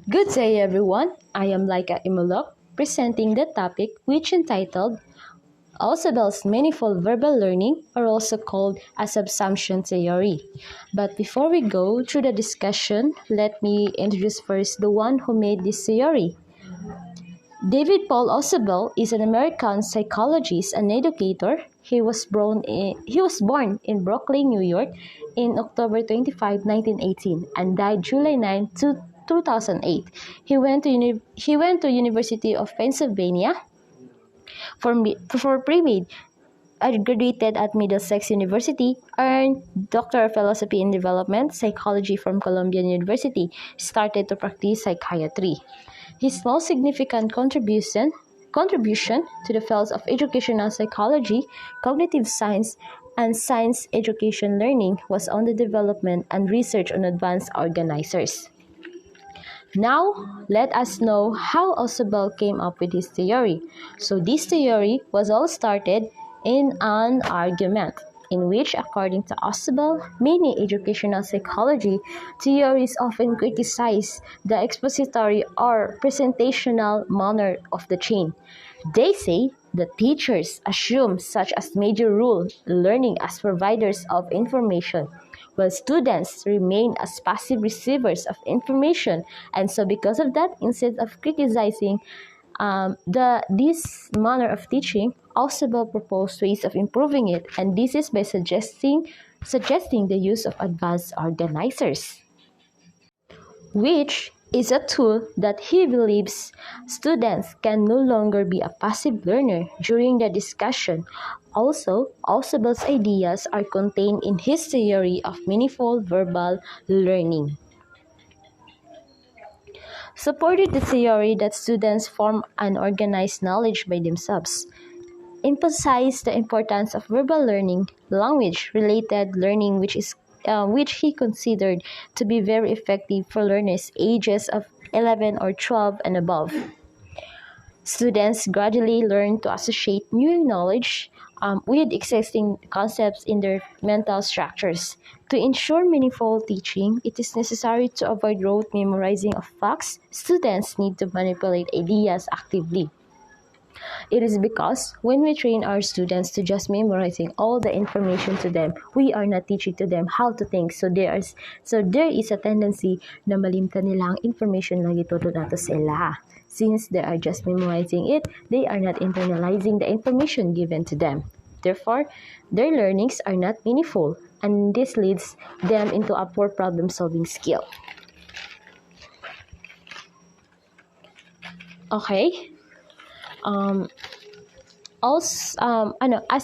Good day everyone, I am Laika Imulok, presenting the topic which entitled Ausubel's Manifold Verbal Learning, or also called a Subsumption Theory. But before we go through the discussion, let me introduce first the one who made this theory. David Paul Ausubel is an American psychologist and educator. He was born in Brooklyn, New York in October 25, 1918 and died July 9, 2008. He went to University of Pennsylvania for pre-med, graduated at Middlesex University, earned Doctor of Philosophy in Development Psychology from Columbia University, started to practice psychiatry. His most significant contribution to the fields of educational psychology, cognitive science, and science education learning was on the development and research on advanced organizers. Now, let us know how Ausubel came up with his theory. So this theory was all started in an argument in which, according to Ausubel, many educational psychology theories often criticize the expository or presentational manner of the chain. They say that teachers assume such as major rule learning as providers of information, while students remain as passive receivers of information. And so because of that, instead of criticizing this manner of teaching, Ausubel proposed ways of improving it, and this is by suggesting the use of advanced organizers, which is a tool that he believes students can no longer be a passive learner during the discussion. Also, Ausubel's ideas are contained in his theory of manifold verbal learning. Supported the theory that students form an organized knowledge by themselves, emphasized the importance of verbal learning, language-related learning, which he considered to be very effective for learners ages of 11 or 12 and above. Students gradually learn to associate new knowledge with existing concepts in their mental structures. To ensure meaningful teaching, it is necessary to avoid rote memorizing of facts. Students need to manipulate ideas actively. It is because when we train our students to just memorizing all the information to them, we are not teaching to them how to think. So there is a tendency na malimtan nila ang information na gituro nato sila. Since they are just memorizing it, they are not internalizing the information given to them. Therefore, their learnings are not meaningful, and this leads them into a poor problem-solving skill. Okay. As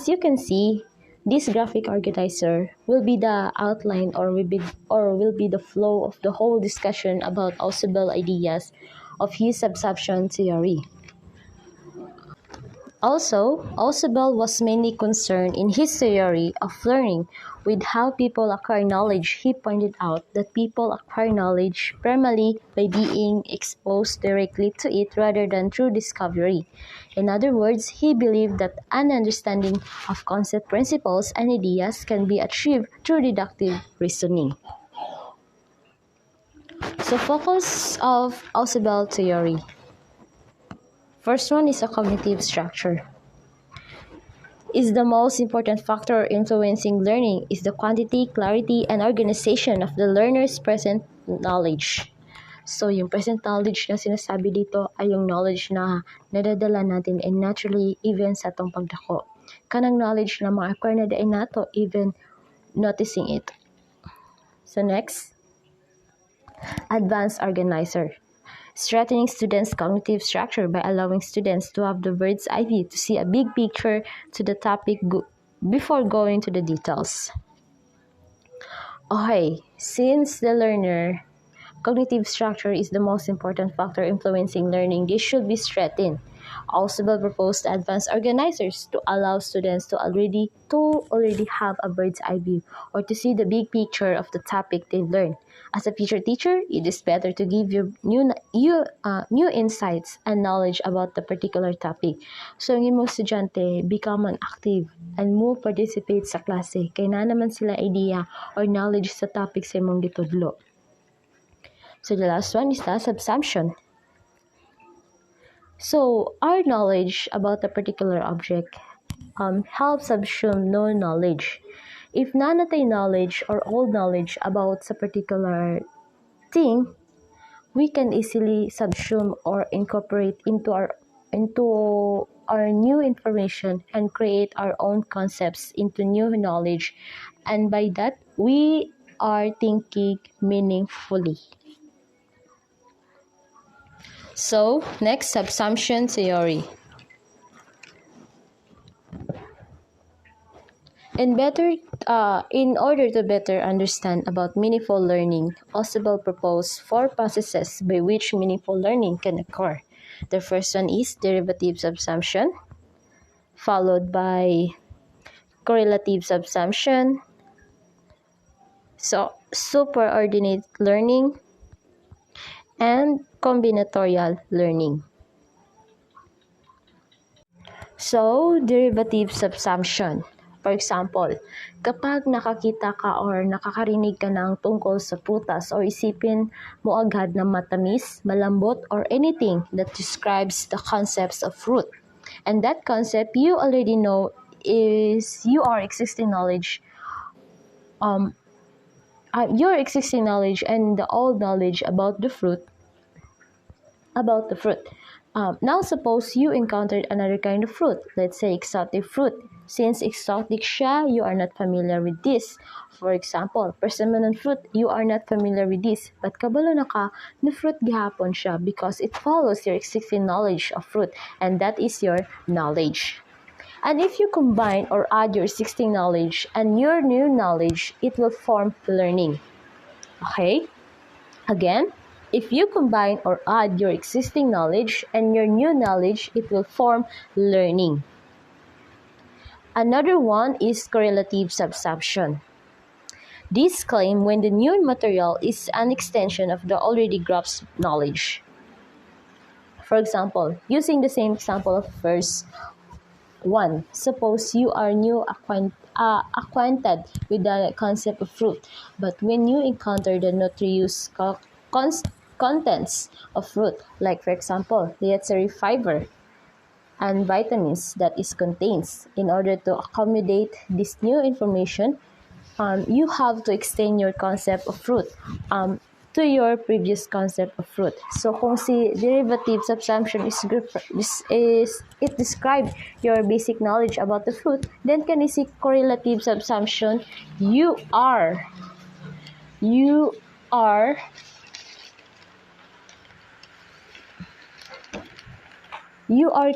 you can see, this graphic organizer will be the outline or will be the flow of the whole discussion about Ausubel ideas of his subsumption theory. Also, Ausubel was mainly concerned in his theory of learning with how people acquire knowledge. He pointed out that people acquire knowledge primarily by being exposed directly to it rather than through discovery. In other words, he believed that an understanding of concept principles and ideas can be achieved through deductive reasoning. So focus of Ausubel theory. First one is a cognitive structure. Is the most important factor influencing learning is the quantity, clarity, and organization of the learner's present knowledge. So, yung present knowledge na sinasabi dito ay yung knowledge na nadadala natin and naturally even sa atong pagdako. Kanang knowledge na ma-acquire na dain nato even noticing it. So next, advanced organizer. Strengthening students' cognitive structure by allowing students to have the bird's eye view to see a big picture to the topic before going to the details. Okay, since the learner cognitive structure is the most important factor influencing learning, this should be strengthened. Ausubel proposed advanced organizers to allow students to already have a bird's eye view or to see the big picture of the topic they've learned. As a future teacher, it is better to give you new insights and knowledge about the particular topic. So, yung mga estudyante, become an active and mo participate sa klase. Kaya na naman sila idea or knowledge sa topic sa imong gitudlo. So the last one is the subsumption. So our knowledge about a particular object helps subsume no knowledge. If none of the knowledge or all knowledge about a particular thing, we can easily subsume or incorporate into our new information and create our own concepts into new knowledge, and by that we are thinking meaningfully. So next, subsumption theory. In order to better understand about meaningful learning, Ausubel proposed 4 processes by which meaningful learning can occur. The first one is derivative subsumption, followed by correlative subsumption, so superordinate learning, and combinatorial learning. So, derivative subsumption. For example, kapag nakakita ka or nakakarinig ka ng tungkol sa prutas or isipin mo agad na matamis, malambot, or anything that describes the concepts of fruit. And that concept you already know is your existing knowledge. Your existing knowledge and the old knowledge about the fruit. Now suppose you encountered another kind of fruit, let's say exotic fruit. Since exotic siya, you are not familiar with this. For example, persimmon fruit, you are not familiar with this. But kabalo na ka, na fruit gihapon siya because it follows your existing knowledge of fruit, and that is your knowledge. And if you combine or add your existing knowledge and your new knowledge, it will form learning. Okay? Again, if you combine or add your existing knowledge and your new knowledge, it will form learning. Another one is correlative subsumption. This claim when the new material is an extension of the already grasped knowledge. For example, using the same example of verse 1, suppose you are acquainted with the concept of fruit, but when you encounter the nutritious contents of fruit, like for example, dietary fiber and vitamins that it contains, in order to accommodate this new information, you have to extend your concept of fruit to your previous concept of fruit. So kung si derivative subsumption it describes your basic knowledge about the fruit, then can you see correlative subsumption, you are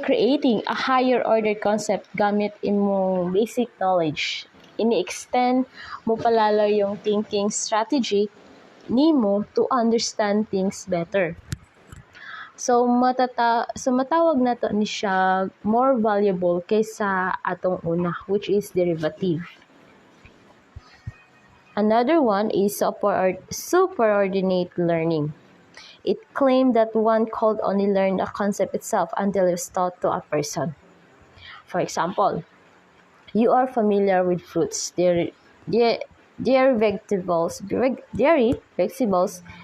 creating a higher order concept gamit imong basic knowledge. Ini-extend mo palalo yung thinking strategy nimo to understand things better. So matawag na to ni siya more valuable kaysa atong una, which is derivative. Another one is superordinate learning. It claimed that one could only learn a concept itself until it was taught to a person. For example, you are familiar with fruits, dairy vegetables,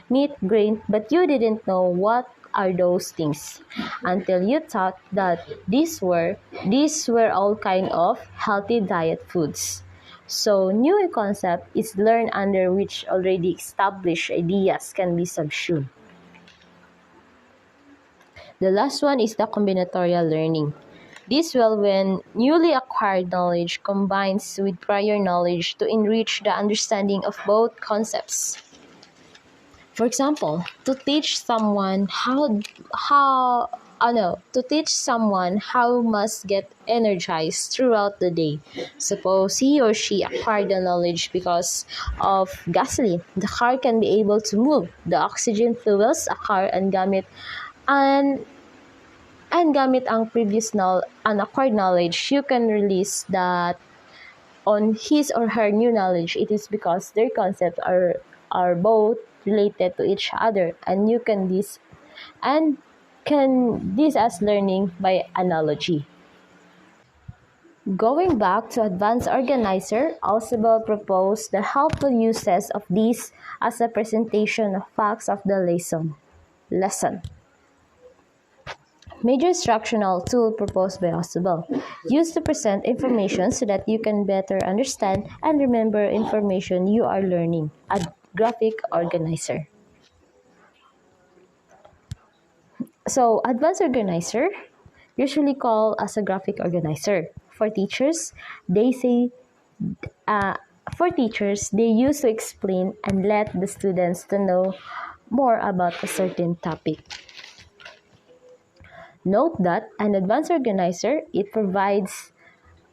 meat, grain, but you didn't know what are those things until you thought that these were all kind of healthy diet foods. So, new concept is learned under which already established ideas can be subsumed. The last one is the combinatorial learning. This will when newly acquired knowledge combines with prior knowledge to enrich the understanding of both concepts. For example, to teach someone how must get energized throughout the day. Suppose he or she acquired the knowledge because of gasoline. The car can be able to move. The oxygen fuels a car and gamit ang previous unacquired knowledge, you can release that on his or her new knowledge. It is because their concepts are both related to each other, and you can this as learning by analogy. Going back to Advanced Organizer, Ausubel proposed the helpful uses of these as a presentation of facts of the lesson. Major instructional tool proposed by Ausubel. Used to present information so that you can better understand and remember information you are learning. A graphic organizer. So, Advanced Organizer, usually called as a graphic organizer. For teachers, they use to explain and let the students to know more about a certain topic. Note that an advanced organizer, it provides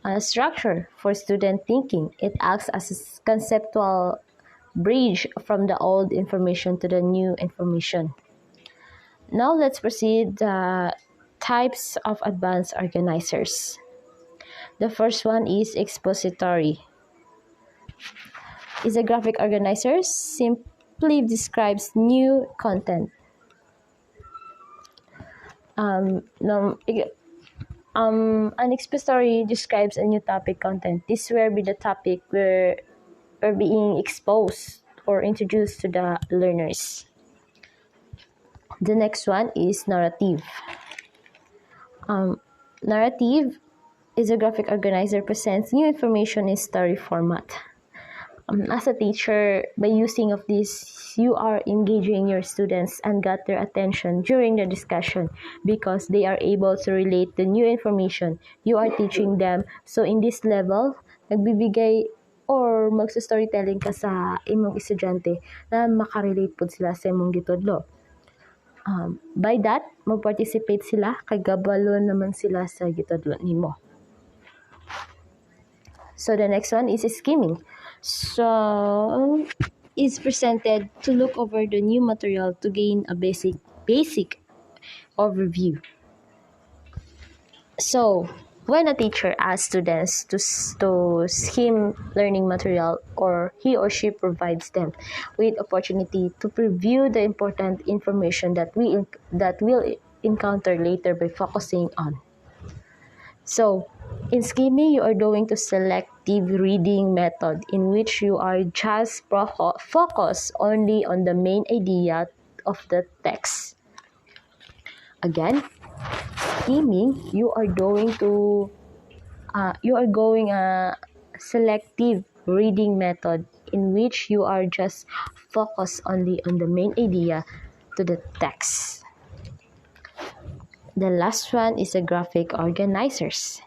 a structure for student thinking. It acts as a conceptual bridge from the old information to the new information. Now let's proceed the types of advanced organizers. The first one is expository. Is a graphic organizer simply describes new content. An expository describes a new topic content. This will be the topic where are being exposed or introduced to the learners. The next one is narrative. Narrative is a graphic organizer presents new information in story format. As a teacher, by using of this, you are engaging your students and got their attention during the discussion because they are able to relate the new information you are teaching them. So in this level, nagbibigay or magsa-storytelling ka sa imong estudyante na makarelate po sila sa imong gitudlo. By that, mag-participate sila kay gabalo naman sila sa gitudlo nimo. So the next one is skimming. So is presented to look over the new material to gain a basic overview. So when a teacher asks students to skim learning material, or he or she provides them with opportunity to preview the important information that we'll encounter later by focusing on. So, in skimming, you are doing to selective reading method in which you are just focus only on the main idea of the text. Again, skimming, you are going a selective reading method in which you are just focus only on the main idea to the text. The last one is the graphic organizers.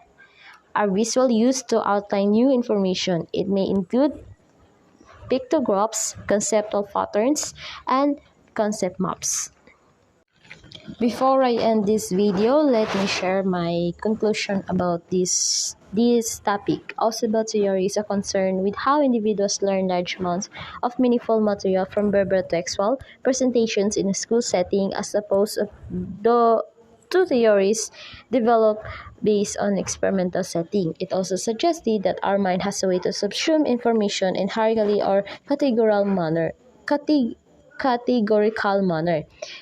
Are visual used to outline new information. It may include pictographs, conceptual patterns, and concept maps. Before I end this video, let me share my conclusion about this topic. Ausubel theory is a concern with how individuals learn large amounts of meaningful material from verbal textual presentations in a school setting, as opposed to the two theories developed based on experimental setting. It also suggested that our mind has a way to subsume information in hierarchical or categorical manner.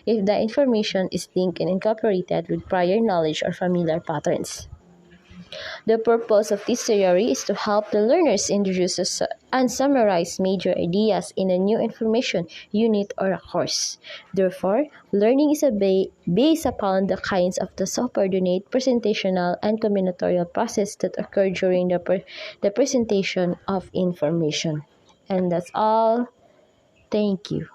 If the information is linked and incorporated with prior knowledge or familiar patterns. The purpose of this theory is to help the learners introduce and summarize major ideas in a new information unit or a course. Therefore, learning is based upon the kinds of the subordinate, presentational, and combinatorial process that occur during the presentation of information. And that's all. Thank you.